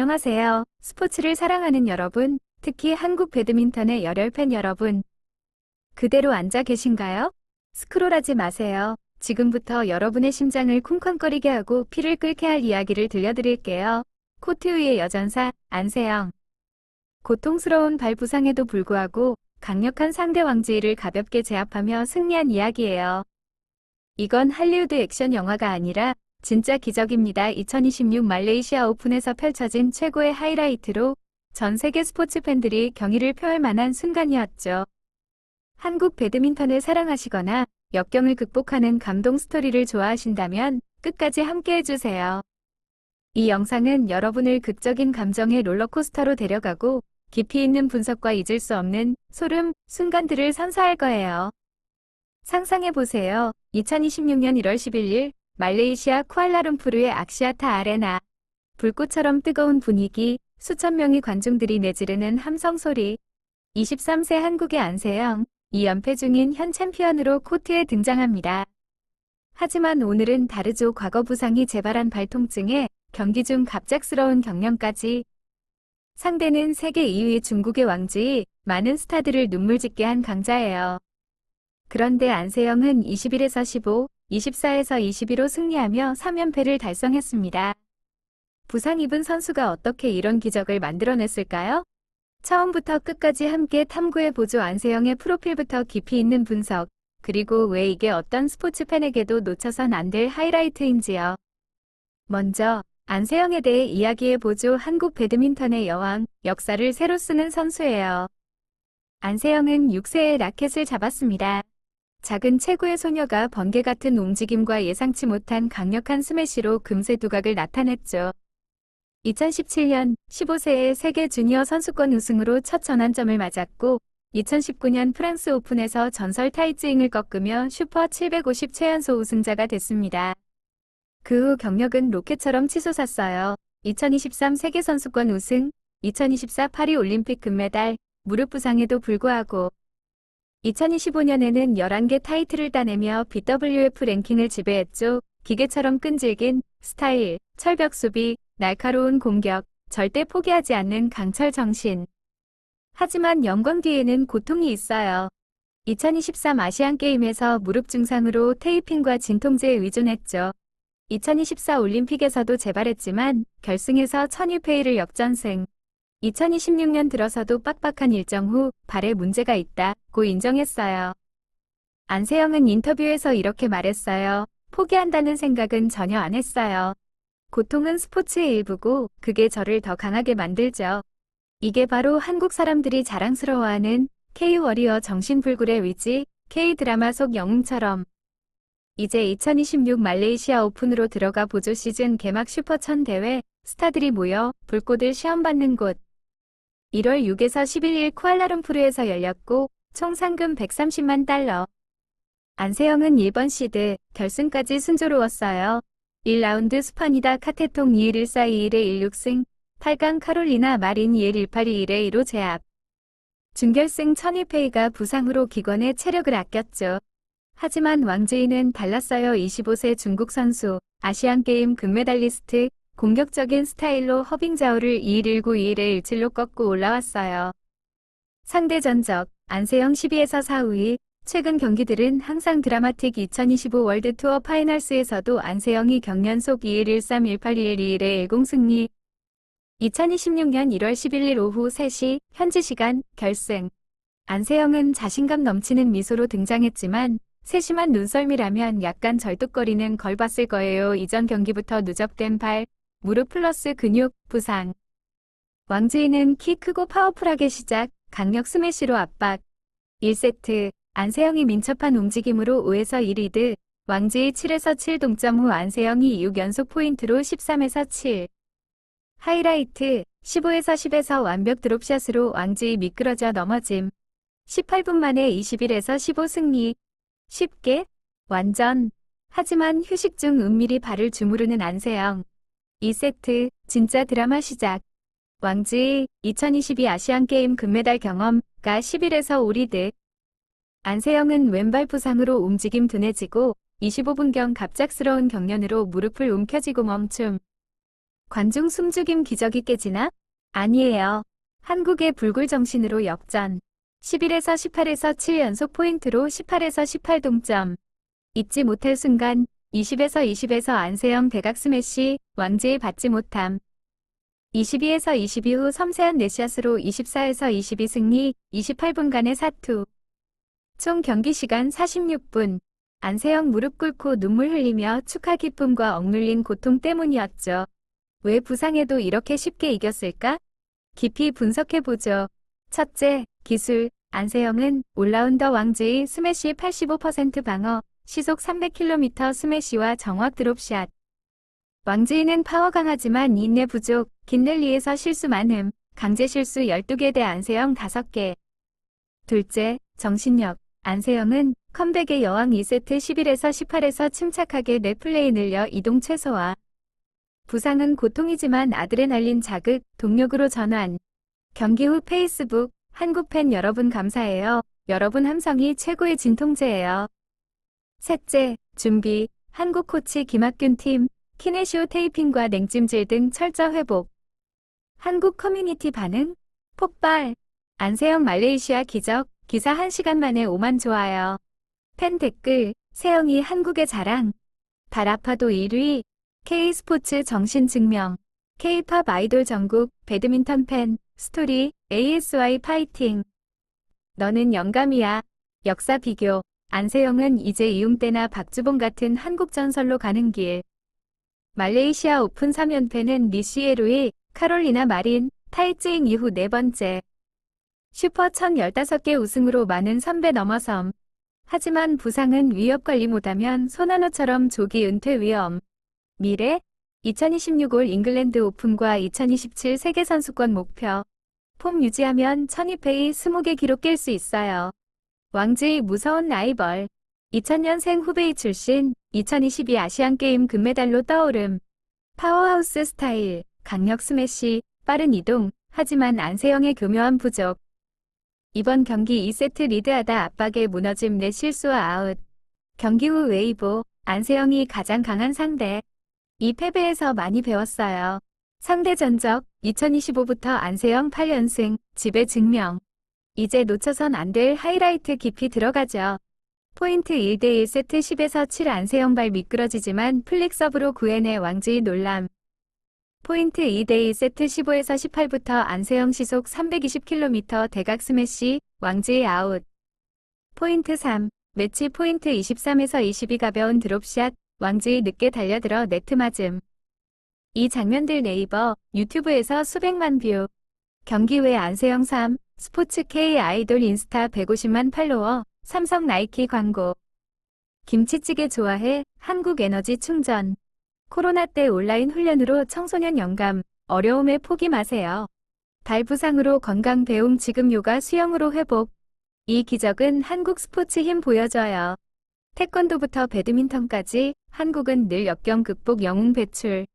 안녕하세요. 스포츠를 사랑하는 여러분, 특히 한국 배드민턴의 열혈 팬 여러분. 그대로 앉아 계신가요? 스크롤하지 마세요. 지금부터 여러분의 심장을 쿵쾅거리게 하고 피를 끓게 할 이야기를 들려드릴게요. 코트 위의 여전사, 안세영. 고통스러운 발 부상에도 불구하고 강력한 상대 왕지희를 가볍게 제압하며 승리한 이야기예요. 이건 할리우드 액션 영화가 아니라 진짜 기적입니다. 2026 말레이시아 오픈에서 펼쳐진 최고의 하이라이트로 전 세계 스포츠 팬들이 경의를 표할 만한 순간이었죠. 한국 배드민턴을 사랑하시거나 역경을 극복하는 감동 스토리를 좋아하신다면 끝까지 함께 해주세요. 이 영상은 여러분을 극적인 감정의 롤러코스터로 데려가고 깊이 있는 분석과 잊을 수 없는 소름, 순간들을 선사할 거예요. 상상해보세요. 2026년 1월 11일 말레이시아 쿠알라룸푸르의 악시아타 아레나. 불꽃처럼 뜨거운 분위기, 수천 명의 관중들이 내지르는 함성 소리. 23세 한국의 안세영, 2연패 중인 현 챔피언으로 코트에 등장합니다. 하지만 오늘은 다르죠. 과거 부상이 재발한 발통증에 경기 중 갑작스러운 경련까지. 상대는 세계 2위 중국의 왕지희, 많은 스타들을 눈물짓게 한 강자예요. 그런데 안세영은 21에서 15, 24에서 22로 승리하며 3연패를 달성했습니다. 부상 입은 선수가 어떻게 이런 기적을 만들어냈을까요? 처음부터 끝까지 함께 탐구해보죠. 안세영의 프로필부터 깊이 있는 분석, 그리고 왜 이게 어떤 스포츠 팬에게도 놓쳐선 안 될 하이라이트인지요. 먼저 안세영에 대해 이야기해보죠. 한국 배드민턴의 여왕, 역사를 새로 쓰는 선수예요. 안세영은 6세에 라켓을 잡았습니다. 작은 체구의 소녀가 번개 같은 움직임과 예상치 못한 강력한 스매시로 금세 두각을 나타냈죠. 2017년 15세의 세계 주니어 선수권 우승으로 첫 전환점을 맞았고 2019년 프랑스 오픈에서 전설 타이즈잉을 꺾으며 슈퍼 750 최연소 우승자가 됐습니다. 그 후 경력은 로켓처럼 치솟았어요. 2023 세계선수권 우승, 2024 파리 올림픽 금메달, 무릎 부상에도 불구하고 2025년에는 11개 타이틀을 따내며 BWF 랭킹을 지배했죠. 기계처럼 끈질긴 스타일, 철벽 수비, 날카로운 공격, 절대 포기하지 않는 강철 정신. 하지만 영광 뒤에는 고통이 있어요. 2023 아시안게임에서 무릎 증상으로 테이핑과 진통제에 의존했죠. 2024 올림픽에서도 재발했지만 결승에서 천유페이를 역전승. 2026년 들어서도 빡빡한 일정 후 발에 문제가 있다고 인정했어요. 안세영은 인터뷰에서 이렇게 말했어요. 포기한다는 생각은 전혀 안 했어요. 고통은 스포츠의 일부고 그게 저를 더 강하게 만들죠. 이게 바로 한국 사람들이 자랑스러워하는 K-워리어 정신불굴의 의지, K-드라마 속 영웅처럼. 이제 2026 말레이시아 오픈으로 들어가 보죠. 시즌 개막 슈퍼1000 대회, 스타들이 모여 불꽃을 시험받는 곳. 1월 6에서 11일 쿠알라룸푸르에서 열렸고 총 상금 130만 달러. 안세영은 1번 시드, 결승까지 순조로웠어요. 1라운드 스파니다 카테통 211421의 16승, 8강 카롤리나 마린 21182 1의 2로 제압. 준결승 천유페이가 부상으로 기권에 체력을 아꼈죠. 하지만 왕지희는 달랐어요. 25세 중국 선수, 아시안게임 금메달리스트, 공격적인 스타일로 허빙자오를 2119, 21의 17로 꺾고 올라왔어요. 상대 전적, 안세영 12에서 4, 5위, 최근 경기들은 항상 드라마틱. 2025 월드 투어 파이널스에서도 안세영이 경연속 2113, 1821, 21의 10 승리. 2026년 1월 11일 오후 3시, 현지 시간, 결승. 안세영은 자신감 넘치는 미소로 등장했지만 세심한 눈썰미라면 약간 절뚝거리는 걸 봤을 거예요. 이전 경기부터 누적된 발, 무릎 플러스 근육, 부상. 왕지희는 키 크고 파워풀하게 시작, 강력 스매시로 압박. 1세트, 안세영이 민첩한 움직임으로 5에서 1리드, 왕지희 7에서 7 동점 후 안세영이 6연속 포인트로 13에서 7. 하이라이트, 15에서 10에서 완벽 드롭샷으로 왕지희 미끄러져 넘어짐. 18분 만에 21에서 15 승리. 쉽게, 완전. 하지만 휴식 중 은밀히 발을 주무르는 안세영. 2세트, 진짜 드라마 시작. 왕지희, 2022 아시안게임 금메달 경험가 11에서 5리드. 안세영은 왼발 부상으로 움직임 둔해지고 25분경 갑작스러운 경련으로 무릎을 움켜쥐고 멈춤. 관중 숨죽임 기적이 깨지나? 아니에요. 한국의 불굴정신으로 역전. 11에서 18에서 7 연속 포인트로 18에서 18 동점. 잊지 못할 순간 20에서 안세영 대각 스매시, 왕제의 받지 못함. 22에서 22 후 섬세한 넷샷으로 24에서 22 승리, 28분간의 사투. 총 경기 시간 46분. 안세영 무릎 꿇고 눈물 흘리며 축하 기쁨과 억눌린 고통 때문이었죠. 왜 부상해도 이렇게 쉽게 이겼을까? 깊이 분석해보죠. 첫째, 기술. 안세영은 올라운더 왕제의 스매시 85% 방어, 시속 300km 스매시와 정확 드롭샷. 왕제이는 파워 강하지만 인내 부족, 긴 랠리에서 실수 많음, 강제 실수 12개 대 안세영 5개. 둘째, 정신력. 안세영은 컴백의 여왕 2세트 11에서 18에서 침착하게 넷플레이 늘려 이동 최소화. 부상은 고통이지만 아드레날린 자극, 동력으로 전환. 경기 후 페이스북, 한국 팬 여러분 감사해요. 여러분 함성이 최고의 진통제예요. 셋째, 준비. 한국 코치 김학균 팀, 키네시오 테이핑과 냉찜질 등 철저 회복. 한국 커뮤니티 반응? 폭발. 안세영 말레이시아 기적, 기사 1시간 만에 5만 좋아요. 팬 댓글, 세영이 한국의 자랑. 발 아파도 1위. K스포츠 정신 증명. K팝 아이돌 전국, 배드민턴 팬, 스토리, ASY 파이팅. 너는 영감이야. 역사 비교. 안세영은 이제 이웅대나 박주봉 같은 한국 전설로 가는 길. 말레이시아 오픈 3연패는 리시에루이, 카롤리나 마린, 타이즈잉 이후 4번째. 슈퍼 1015개 우승으로 많은 선배 넘어섬. 하지만 부상은 위협관리 못하면 소나노처럼 조기 은퇴 위험. 미래? 2026 올 잉글랜드 오픈과 2027 세계선수권 목표. 폼 유지하면 1002패의 20개 기록 깰 수 있어요. 왕제의 무서운 라이벌. 2000년생 후베이 출신, 2022 아시안게임 금메달로 떠오름. 파워하우스 스타일, 강력 스매시, 빠른 이동, 하지만 안세영의 교묘한 부족. 이번 경기 2세트 리드하다 압박에 무너짐 내 실수와 아웃. 경기 후 웨이보, 안세영이 가장 강한 상대. 이 패배에서 많이 배웠어요. 상대 전적, 2025부터 안세영 8연승, 지배 증명. 이제 놓쳐선 안 될 하이라이트 깊이 들어가죠. 포인트 1대1 세트 10에서 7 안세영 발 미끄러지지만 플릭 서브로 구해내 왕제의 놀람. 포인트 2대1 세트 15에서 18부터 안세영 시속 320km 대각 스매시, 왕제의 아웃. 포인트 3, 매치 포인트 23에서 22 가벼운 드롭샷, 왕제의 늦게 달려들어 네트 맞음. 이 장면들 네이버, 유튜브에서 수백만 뷰. 경기 외 안세영 3, 스포츠 K 아이돌 인스타 150만 팔로워, 삼성 나이키 광고. 김치찌개 좋아해? 한국 에너지 충전. 코로나 때 온라인 훈련으로 청소년 영감, 어려움에 포기 마세요. 발 부상으로 건강 배움 지금 요가 수영으로 회복. 이 기적은 한국 스포츠 힘 보여줘요. 태권도부터 배드민턴까지 한국은 늘 역경 극복 영웅 배출.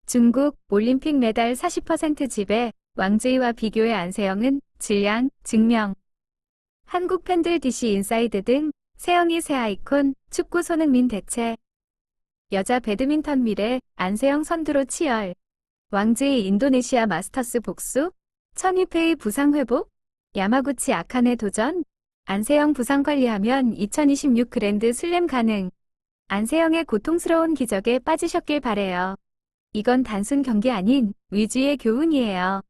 중국 올림픽 메달 40% 지배, 왕제이와 비교의 안세영은 질량, 증명. 한국 팬들 DC 인사이드 등 세영이 새 아이콘, 축구 손흥민 대체. 여자 배드민턴 미래, 안세영 선두로 치열. 왕제이 인도네시아 마스터스 복수? 천위패의 부상 회복? 야마구치 아칸의 도전? 안세영 부상 관리하면 2026 그랜드 슬램 가능. 안세영의 고통스러운 기적에 빠지셨길 바래요. 이건 단순 경기 아닌 위주의 교훈이에요.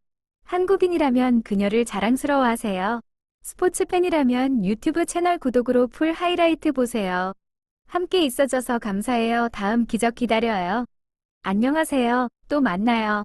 한국인이라면 그녀를 자랑스러워하세요. 스포츠 팬이라면 유튜브 채널 구독으로 풀 하이라이트 보세요. 함께 있어줘서 감사해요. 다음 기적 기다려요. 안녕하세요. 또 만나요.